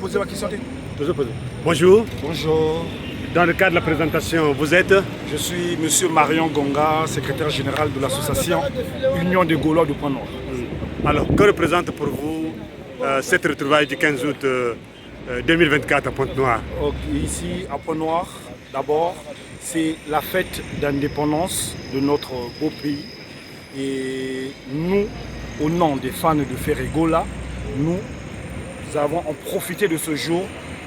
poser ma question. Bonjour. Bonjour. Dans le cadre de la présentation, vous êtes? Je suis Monsieur Marion Gonga, secrétaire général de l'association Union des Gaulois du Point Noir. Alors, que représente pour vous cette retrouvaille du 15 août 2024 à Pointe-Noire? Ici, à Point Noir, d'abord, c'est la fête d'indépendance de notre beau pays. Et nous, au nom des fans de Ferregola, nous avons en profité de ce jour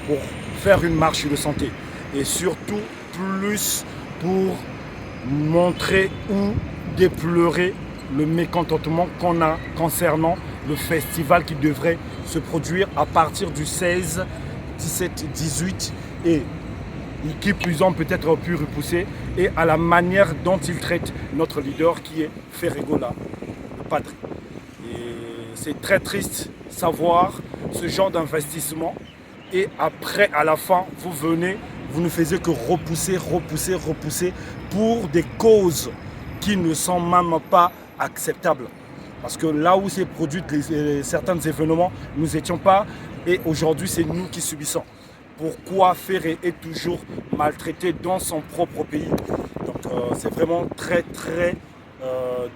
pour faire une marche de santé. Et surtout, plus pour montrer ou déplorer le mécontentement qu'on a concernant le festival qui devrait se produire à partir du 16, 17, 18 et qui plus en peut-être pu repousser, et à la manière dont il traite notre leader qui est Ferregola, le patrie. Et c'est très triste savoir ce genre d'investissement et après à la fin vous venez, vous ne faisiez que repousser pour des causes qui ne sont même pas acceptables. Parce que là où s'est produit certains événements, nous n'étions pas, et aujourd'hui c'est nous qui subissons. Pourquoi Ferré est toujours maltraité dans son propre pays? Donc c'est vraiment très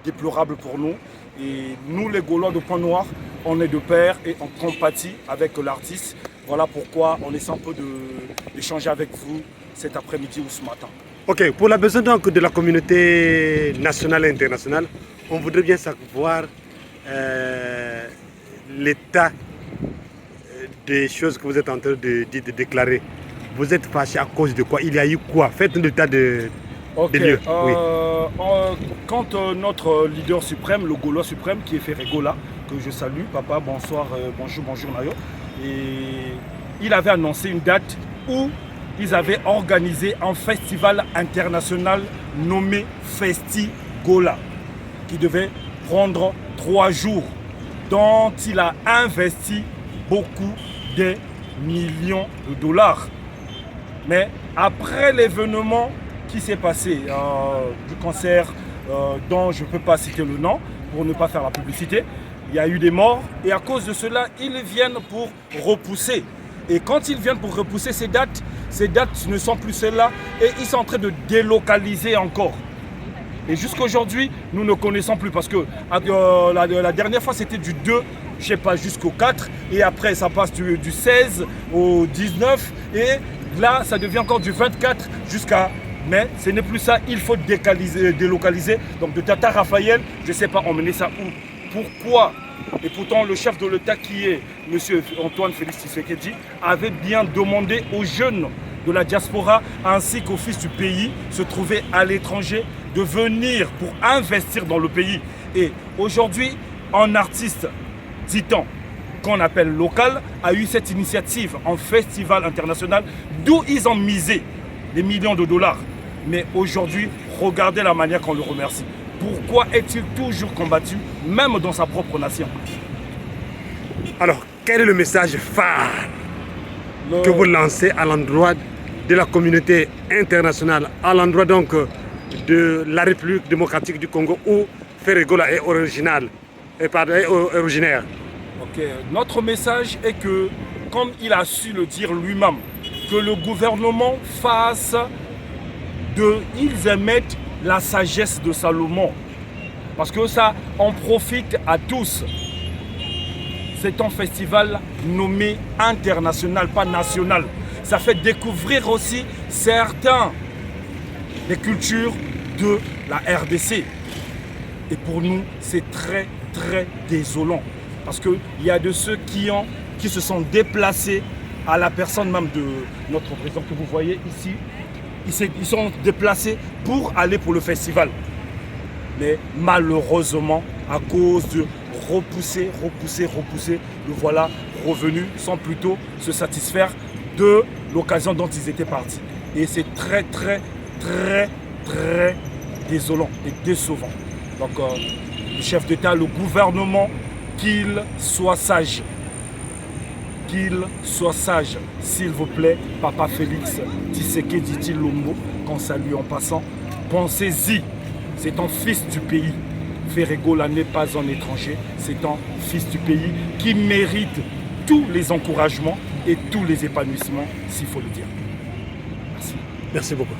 déplorable pour nous. Et nous les Gaulois de Point Noir, on est de pair et on compatit avec l'artiste. Voilà pourquoi on essaie un peu d'échanger avec vous cet après-midi ou ce matin. Ok, pour la besoin donc de la communauté nationale et internationale, on voudrait bien savoir l'état des choses que vous êtes en train de déclarer. Vous êtes fâché à cause de quoi? Il y a eu quoi? Faites-nous l'état des lieux. Oui. Quand notre leader suprême, le Gaulois suprême, qui est Ferregola, que je salue, papa, bonsoir, bonjour Nayo, et il avait annoncé une date où ils avaient organisé un festival international nommé Festigola, qui devait prendre 3 jours, dont il a investi beaucoup de millions de dollars. Mais après l'événement qui s'est passé du concert dont je ne peux pas citer le nom pour ne pas faire la publicité, il y a eu des morts et à cause de cela, ils viennent pour repousser. Et quand ils viennent pour repousser ces dates ne sont plus celles-là et ils sont en train de délocaliser encore. Et jusqu'aujourd'hui, nous ne connaissons plus parce que la dernière fois c'était du 2, je sais pas, jusqu'au 4 et après ça passe du 16 au 19 et là ça devient encore du 24 jusqu'à... Mais ce n'est plus ça, il faut délocaliser. Donc de Tata Raphaël, je ne sais pas emmener ça où. Pourquoi? Et pourtant le chef de l'État qui est M. Antoine Félix Tshisekedi avait bien demandé aux jeunes de la diaspora ainsi qu'aux fils du pays se trouver à l'étranger de venir pour investir dans le pays. Et aujourd'hui, un artiste, dit-on, qu'on appelle local, a eu cette initiative en festival international d'où ils ont misé des millions de dollars. Mais aujourd'hui, regardez la manière qu'on le remercie. Pourquoi est-il toujours combattu, même dans sa propre nation? Alors, quel est le message phare que vous lancez à l'endroit de la communauté internationale, à l'endroit donc de la République démocratique du Congo où Ferregola est originaire? Okay. Notre message est que, comme il a su le dire lui-même, que le gouvernement fasse ils émettent la sagesse de Salomon. Parce que ça, on profite à tous. C'est un festival nommé international, pas national. Ça fait découvrir aussi certaines des cultures de la RDC. Et pour nous, c'est très désolant. Parce qu'il y a de ceux qui se sont déplacés à la personne même de notre président que vous voyez ici. Ils sont déplacés pour aller pour le festival. Mais malheureusement, à cause de repousser, le voilà revenu sans plutôt se satisfaire de l'occasion dont ils étaient partis. Et c'est très désolant et décevant. Donc le chef d'État, le gouvernement, qu'il soit sage. Qu'il soit sage, s'il vous plaît, Papa Félix Tshisekedi Tshilombo, qu'on salue en passant. Pensez-y, c'est un fils du pays. Ferregola n'est pas un étranger, c'est un fils du pays qui mérite tous les encouragements et tous les épanouissements, s'il faut le dire. Merci. Merci beaucoup.